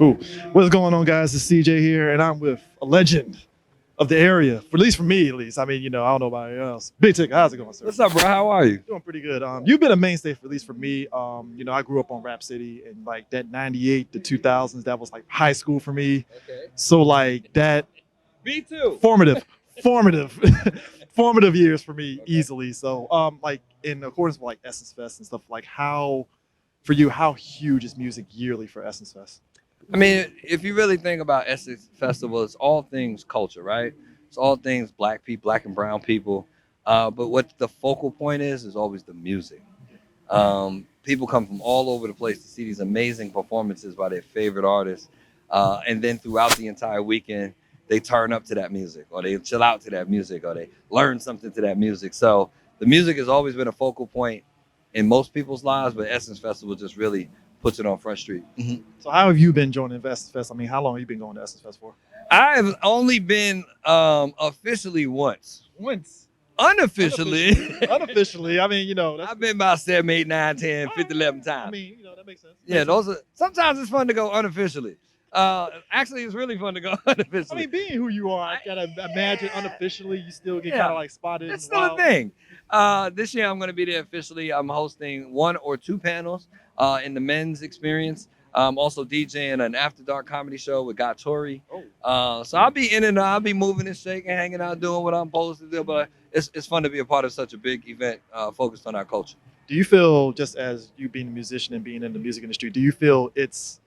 Cool. What's going on, guys? It's CJ here, and I'm with a legend of the area, at least for me, at least. I mean, I don't know about anyone else. Big Tigger, how's it going, sir? What's up, bro? How are you? Doing pretty good. You've been a mainstay for at least for me. I grew up on Rap City, and like that '98 to 2000s, that was like high school for me. Okay. So like that Me too. formative, formative years for me easily. So like in accordance with like Essence Fest and stuff, like how huge is music yearly for Essence Fest? I mean, if you really think about Essex Festival, it's all things culture, right? It's all things black people, black and brown people. But what the focal point is always the music. People come from all over the place to see these amazing performances by their favorite artists. And then throughout the entire weekend, they turn up to that music, or they chill out to that music, or they learn something to that music. So the music has always been a focal point in most people's lives, but Essence Festival just really puts it on Front Street. So how have you been joining Essence Fest? I mean, how long have you been going to Essence Fest for? I've only been officially once. Once. Unofficially. Unofficially. I mean, I've been about 7, 8, 9, 10, 50, 11 times. I mean, that makes sense. Yeah, those are sometimes it's fun to go unofficially. Actually, it's really fun to go unofficially. I mean, being who you are, I gotta imagine unofficially you still get kind of like spotted. It's still a thing. This year I'm going to be there officially. I'm hosting 1 or 2 panels in the men's experience. I'm also DJing an after dark comedy show with Got Tori. So I'll be in and out. I'll be moving and shaking, hanging out, doing what I'm supposed to do. But it's fun to be a part of such a big event focused on our culture. Do you feel, just as you being a musician and being in the music industry, do you feel it's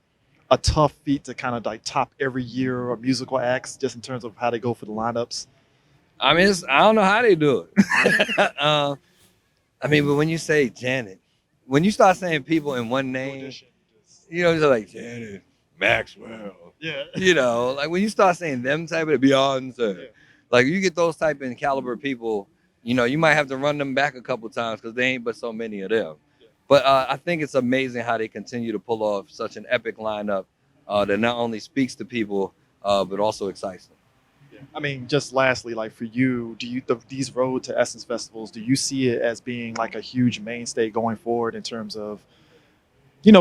a tough feat to kind of like top every year or musical acts just in terms of how they go for the lineups? I mean, I don't know how they do it. I mean, but when you say Janet, when you start saying people in one name, you're like Janet, Maxwell. Yeah. Like when you start saying them type of Beyonce, Yeah. like you get those type of caliber people, you might have to run them back a couple times because they ain't but so many of them. Yeah. But I think it's amazing how they continue to pull off such an epic lineup that not only speaks to people, but also excites them. Yeah. I mean, just lastly, like for you, these road to Essence festivals, do you see it as being like a huge mainstay going forward in terms of,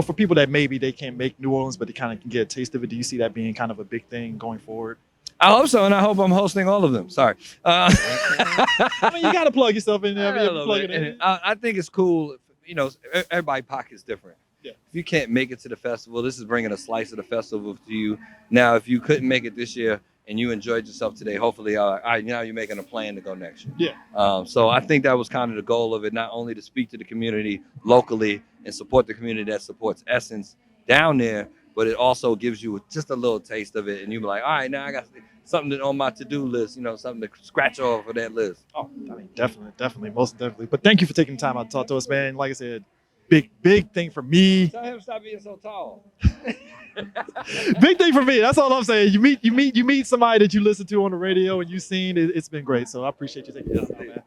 for people that maybe they can't make New Orleans, but they kind of can get a taste of it? Do you see that being kind of a big thing going forward? I hope so, and I hope I'm hosting all of them. Sorry. I mean, you got to plug yourself in there. I think it's cool. Everybody's pocket's different. Yeah. If you can't make it to the festival, this is bringing a slice of the festival to you. Now, if you couldn't make it this year and you enjoyed yourself today, hopefully, now you're making a plan to go next year. Yeah. So I think that was kind of the goal of it, not only to speak to the community locally and support the community that supports Essence down there, but it also gives you just a little taste of it, and you're like, all right, now I got something on my to-do list, something to scratch off of that list. Oh, I mean, definitely, most definitely. But thank you for taking the time out to talk to us, man. Like I said, big thing for me. Tell him to stop being so tall. Big thing for me. That's all I'm saying. You meet somebody that you listen to on the radio and you've seen. It's been great. So I appreciate you taking the time out, man.